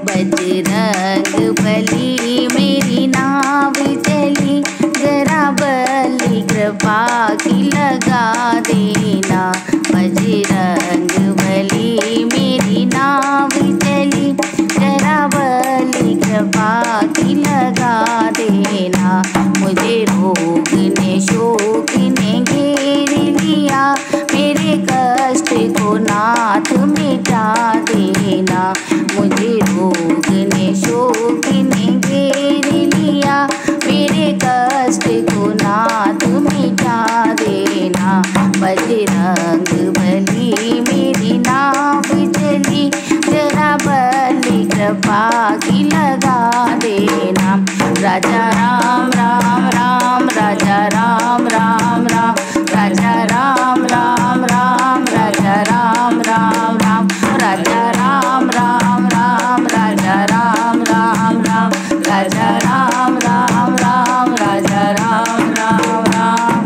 बजरंग बली मेरी नाव चली, जरा बली कृपा की लगा देना। बजरंग बली मेरी नाव चली, जरा बली कृपा की लगा देना। मुझे रोग ने शोक ने घेर लिया, मेरे कष्ट को नाथ मिटा देना। मुझे रोग ने शोक ने घेर लिया, मेरे कष्ट को नाथ मिटा देना। बजरंग बली मेरी नाव चली, जरा बली कृपा की लगा देना। राजा राम राम राम, राजा राम राम राम, राजा राम राम राम, राजा राम राम राम, राजा राम राम राम, राजा राम राम राम, राजा राम राम राम, राजा राम राम राम।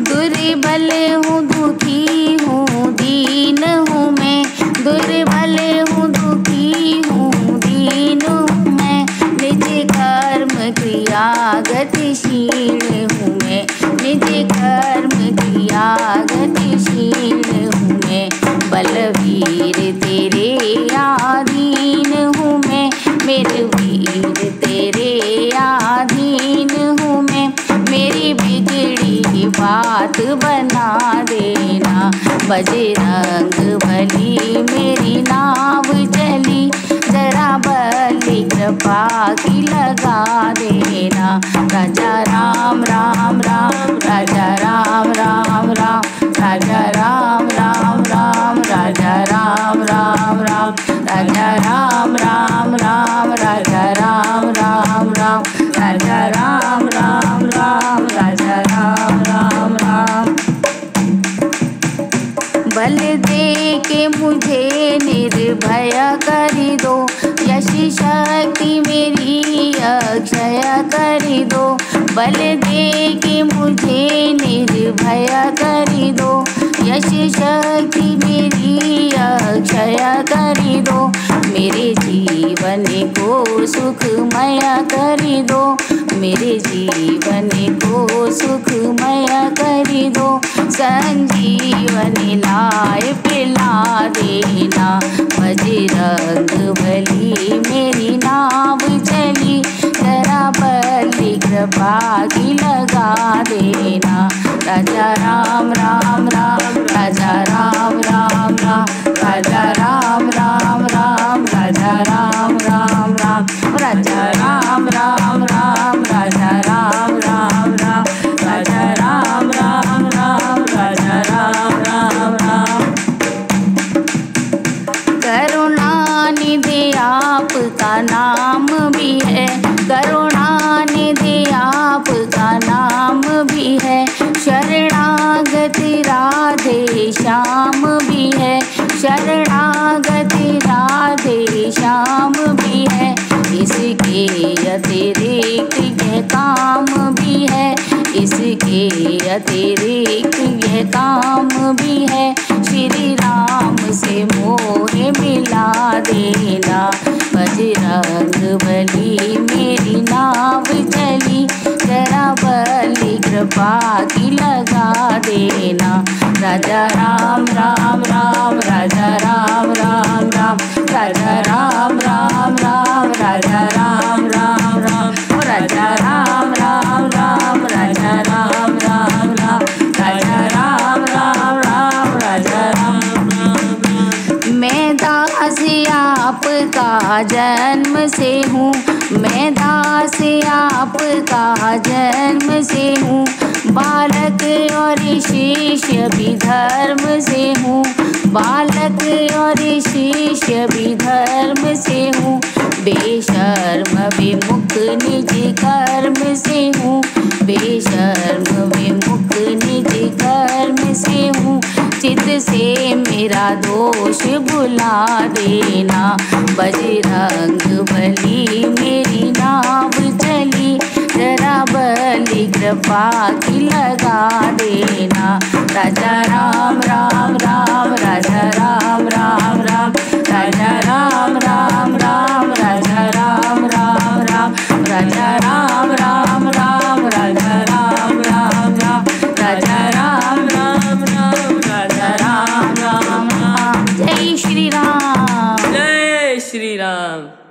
दुर्बल हूँ दुखी हूँ दीन हूँ मैं, दुर्बल हूँ दुखी हूँ दीन हूँ मैं। निज कर्म क्रिया गतिशील हूँ मैं, निज कर्म क्रिया गतिशील हूँ मैं। बलवीर तेरे आधीन हूँ मैं, मेरे वीर तेरे आधीन हूँ मैं। मेरी बिगड़ी बात बना देना। बजरंग बली मेरी नाव चली, जरा बली कृपा की लगा देना। राजा राम राम राम, राजा राम राम राम, राजा राम राम राम, राजा राम राम राम, राजा राम राम राम, राजा राम राम राम, राजा राम राम राम, राजा राम राम राम। बल दे के मुझे निर्भय कर दो, यश शक्ति मेरी अक्षय कर दो। बल दे के मुझे निर्भय कर दो, यश शक्ति मेरी अक्षय कर दो। मेरे जीवन को सुखमय कर दो, मेरे जीवन को सुखमय कर दो। संजीवन लाए पिला देना। बजरंग बली मेरी नाव चली, जरा बली कृपा की लगा देना। राजा राम राम राम, राजा राम राम राम, राजा राम राम राम, राजा राम राम राम, राजा राम राम राम, राजा राम राम राम, राजा राम राम राम, राजा राम राम राम। करुणानिधि आपका नाम भी है, करुणानिधि आपका नाम भी है। शरणागत राधे श्याम भी है, शरणागत राधे श्याम भी है। इसके अतिरिक्त यह काम भी है, इसके अतिरिक्त यह काम भी है। श्री राम से मोह मिला देना। बजरंग बली मेरी नाव चली, जरा बली कृपा की लगा देना। राजा राम राम राम, राजा राम राम राम, राजा राम राम राम, राजा राम राम राम, राजा राम राम राम, राजा राम राम राम, राजा राम राम राम, राजा राम राम। मैं दास आपका जन्म से हूँ, मैं दास आपका जन्म से हूँ। बालक और शिष्य भी धर्म से हूँ, बालक और शिष्य भी धर्म से हूँ। बेशर्म विमुख निज कर्म से हूँ, बेशर्म विमुख निज कर्म से हूँ। चित से मेरा दोष भुला देना। बजरंग बली मेरी नाव चली, जरा बली कृपा की लगा देना। राजा राम राम राम, राजा राम श्री राम।